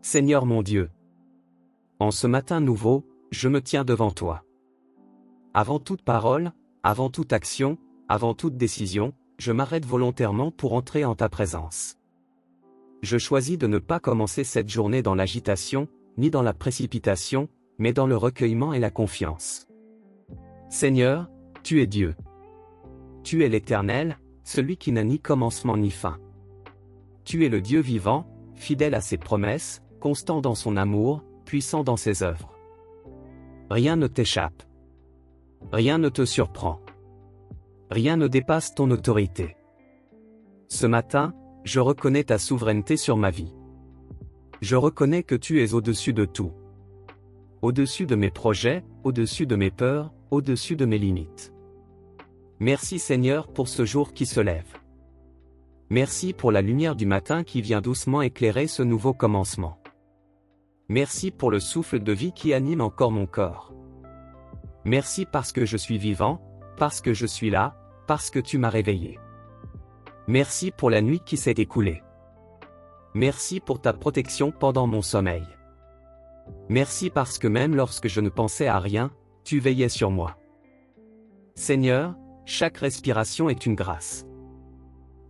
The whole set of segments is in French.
Seigneur mon Dieu. En ce matin nouveau, je me tiens devant toi. Avant toute parole, avant toute action, avant toute décision, je m'arrête volontairement pour entrer en ta présence. Je choisis de ne pas commencer cette journée dans l'agitation, ni dans la précipitation, mais dans le recueillement et la confiance. Seigneur, tu es Dieu. Tu es l'Éternel, celui qui n'a ni commencement ni fin. Tu es le Dieu vivant, fidèle à ses promesses, constant dans son amour, puissant dans ses œuvres. Rien ne t'échappe. Rien ne te surprend. Rien ne dépasse ton autorité. Ce matin, je reconnais ta souveraineté sur ma vie. Je reconnais que tu es au-dessus de tout. Au-dessus de mes projets, au-dessus de mes peurs, au-dessus de mes limites. Merci Seigneur pour ce jour qui se lève. Merci pour la lumière du matin qui vient doucement éclairer ce nouveau commencement. Merci pour le souffle de vie qui anime encore mon corps. Merci parce que je suis vivant, parce que je suis là, parce que tu m'as réveillé. Merci pour la nuit qui s'est écoulée. Merci pour ta protection pendant mon sommeil. Merci parce que même lorsque je ne pensais à rien, tu veillais sur moi. Seigneur, chaque respiration est une grâce.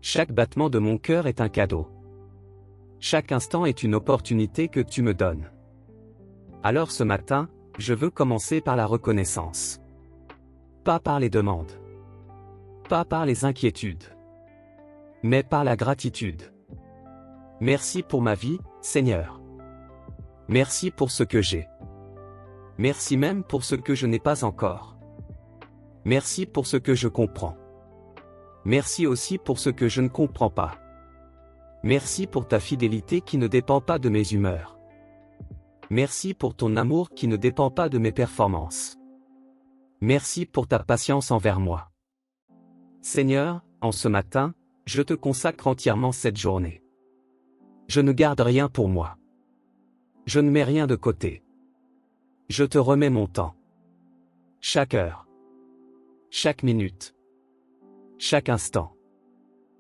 Chaque battement de mon cœur est un cadeau. Chaque instant est une opportunité que tu me donnes. Alors ce matin, je veux commencer par la reconnaissance. Pas par les demandes. Pas par les inquiétudes. Mais par la gratitude. Merci pour ma vie, Seigneur. Merci pour ce que j'ai. Merci même pour ce que je n'ai pas encore. Merci pour ce que je comprends. Merci aussi pour ce que je ne comprends pas. Merci pour ta fidélité qui ne dépend pas de mes humeurs. Merci pour ton amour qui ne dépend pas de mes performances. Merci pour ta patience envers moi. Seigneur, en ce matin, je te consacre entièrement cette journée. Je ne garde rien pour moi. Je ne mets rien de côté. Je te remets mon temps. Chaque heure. Chaque minute. Chaque instant.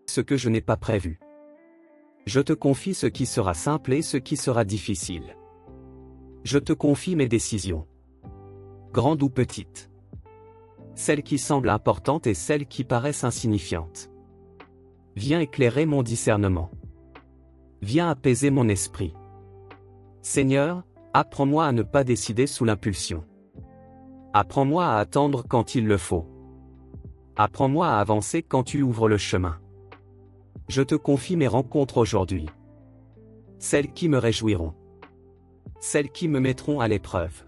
Ce que je n'ai pas prévu. Je te confie ce qui sera simple et ce qui sera difficile. Je te confie mes décisions. Grandes ou petites. Celles qui semblent importantes et celles qui paraissent insignifiantes. Viens éclairer mon discernement. Viens apaiser mon esprit. Seigneur, apprends-moi à ne pas décider sous l'impulsion. Apprends-moi à attendre quand il le faut. Apprends-moi à avancer quand tu ouvres le chemin. Je te confie mes rencontres aujourd'hui. Celles qui me réjouiront. Celles qui me mettront à l'épreuve.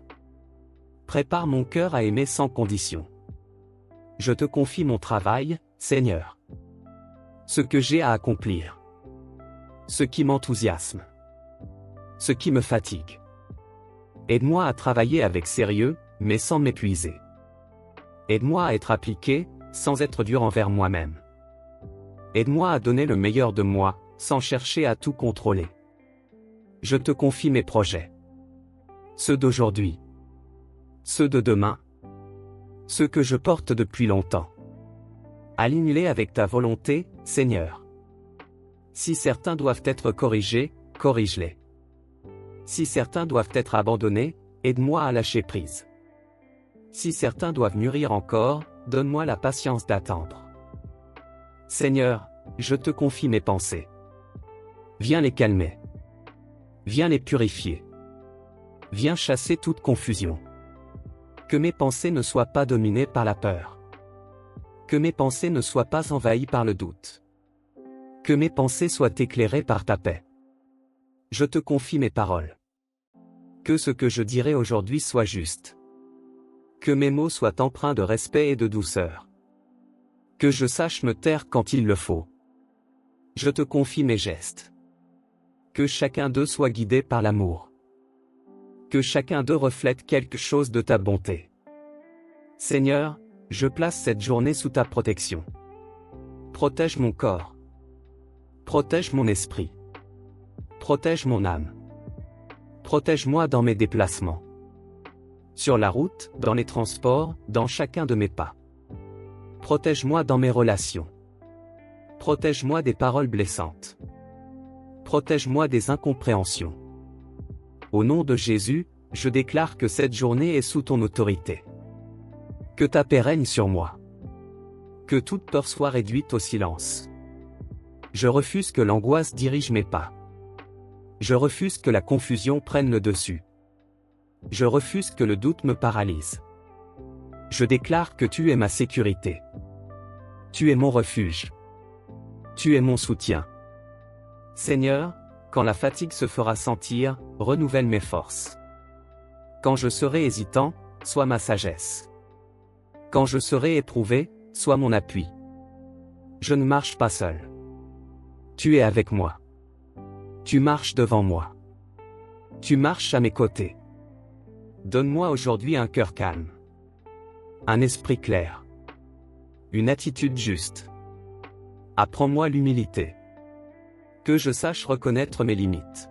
Prépare mon cœur à aimer sans condition. Je te confie mon travail, Seigneur. Ce que j'ai à accomplir. Ce qui m'enthousiasme. Ce qui me fatigue. Aide-moi à travailler avec sérieux, mais sans m'épuiser. Aide-moi à être appliqué, sans être dur envers moi-même. Aide-moi à donner le meilleur de moi, sans chercher à tout contrôler. Je te confie mes projets. Ceux d'aujourd'hui. Ceux de demain. Ceux que je porte depuis longtemps. Aligne-les avec ta volonté, Seigneur. Si certains doivent être corrigés, corrige-les. Si certains doivent être abandonnés, aide-moi à lâcher prise. Si certains doivent mûrir encore, donne-moi la patience d'attendre. Seigneur, je te confie mes pensées. Viens les calmer. Viens les purifier. Viens chasser toute confusion. Que mes pensées ne soient pas dominées par la peur. Que mes pensées ne soient pas envahies par le doute. Que mes pensées soient éclairées par ta paix. Je te confie mes paroles. Que ce que je dirai aujourd'hui soit juste. Que mes mots soient empreints de respect et de douceur. Que je sache me taire quand il le faut. Je te confie mes gestes. Que chacun d'eux soit guidé par l'amour. Que chacun d'eux reflète quelque chose de ta bonté. Seigneur, je place cette journée sous ta protection. Protège mon corps. Protège mon esprit. Protège mon âme. Protège-moi dans mes déplacements. Sur la route, dans les transports, dans chacun de mes pas. Protège-moi dans mes relations. Protège-moi des paroles blessantes. Protège-moi des incompréhensions. Au nom de Jésus, je déclare que cette journée est sous ton autorité. Que ta paix règne sur moi. Que toute peur soit réduite au silence. Je refuse que l'angoisse dirige mes pas. Je refuse que la confusion prenne le dessus. Je refuse que le doute me paralyse. Je déclare que tu es ma sécurité. Tu es mon refuge. Tu es mon soutien. Seigneur, quand la fatigue se fera sentir, renouvelle mes forces. Quand je serai hésitant, sois ma sagesse. Quand je serai éprouvé, sois mon appui. Je ne marche pas seul. Tu es avec moi. Tu marches devant moi. Tu marches à mes côtés. Donne-moi aujourd'hui un cœur calme. Un esprit clair. Une attitude juste. Apprends-moi l'humilité. Que je sache reconnaître mes limites.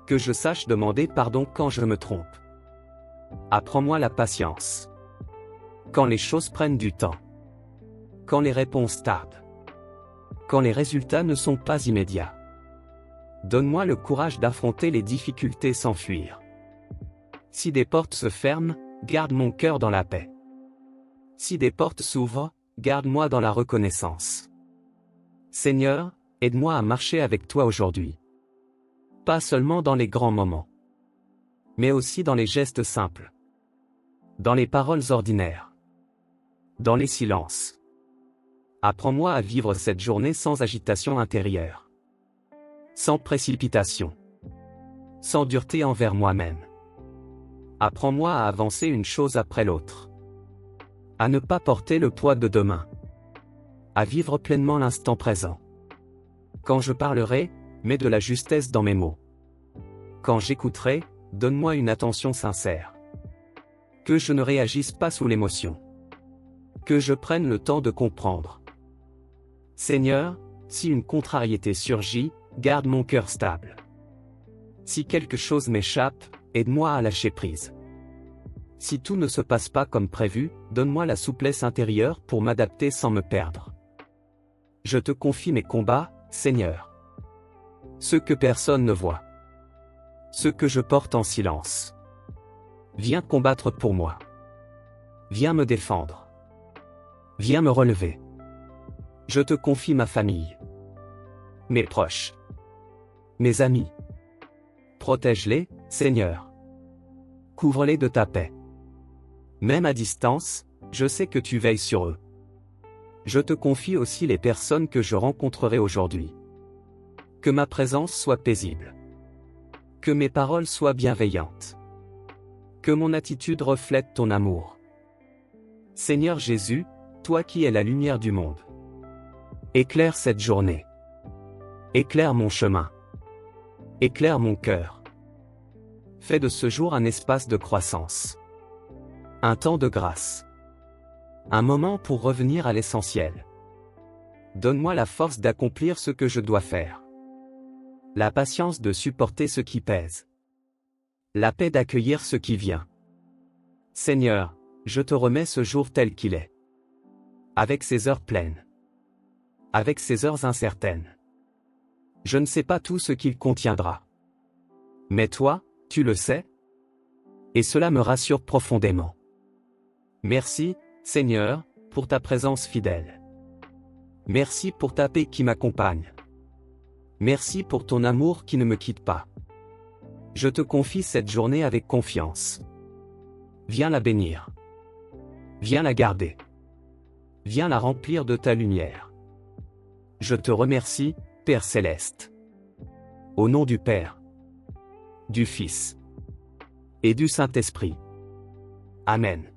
Que je sache demander pardon quand je me trompe. Apprends-moi la patience. Quand les choses prennent du temps. Quand les réponses tardent. Quand les résultats ne sont pas immédiats. Donne-moi le courage d'affronter les difficultés sans fuir. Si des portes se ferment, garde mon cœur dans la paix. Si des portes s'ouvrent, garde-moi dans la reconnaissance. Seigneur, aide-moi à marcher avec toi aujourd'hui. Pas seulement dans les grands moments, mais aussi dans les gestes simples. Dans les paroles ordinaires. Dans les silences. Apprends-moi à vivre cette journée sans agitation intérieure. Sans précipitation. Sans dureté envers moi-même. Apprends-moi à avancer une chose après l'autre. À ne pas porter le poids de demain. À vivre pleinement l'instant présent. Quand je parlerai, mets de la justesse dans mes mots. Quand j'écouterai, donne-moi une attention sincère. Que je ne réagisse pas sous l'émotion. Que je prenne le temps de comprendre. Seigneur, si une contrariété surgit, garde mon cœur stable. Si quelque chose m'échappe, aide-moi à lâcher prise. Si tout ne se passe pas comme prévu, donne-moi la souplesse intérieure pour m'adapter sans me perdre. Je te confie mes combats, Seigneur. Ceux que personne ne voit. Ceux que je porte en silence. Viens combattre pour moi. Viens me défendre. Viens me relever. Je te confie ma famille. Mes proches. Mes amis. Protège-les, Seigneur. Couvre-les de ta paix. Même à distance, je sais que tu veilles sur eux. Je te confie aussi les personnes que je rencontrerai aujourd'hui. Que ma présence soit paisible. Que mes paroles soient bienveillantes. Que mon attitude reflète ton amour. Seigneur Jésus, toi qui es la lumière du monde. Éclaire cette journée. Éclaire mon chemin. Éclaire mon cœur. Fais de ce jour un espace de croissance. Un temps de grâce. Un moment pour revenir à l'essentiel. Donne-moi la force d'accomplir ce que je dois faire. La patience de supporter ce qui pèse. La paix d'accueillir ce qui vient. Seigneur, je te remets ce jour tel qu'il est. Avec ses heures pleines. Avec ses heures incertaines. Je ne sais pas tout ce qu'il contiendra. Mais toi, tu le sais. Et cela me rassure profondément. Merci, Seigneur, pour ta présence fidèle. Merci pour ta paix qui m'accompagne. Merci pour ton amour qui ne me quitte pas. Je te confie cette journée avec confiance. Viens la bénir. Viens la garder. Viens la remplir de ta lumière. Je te remercie, Père Céleste. Au nom du Père, du Fils et du Saint-Esprit. Amen.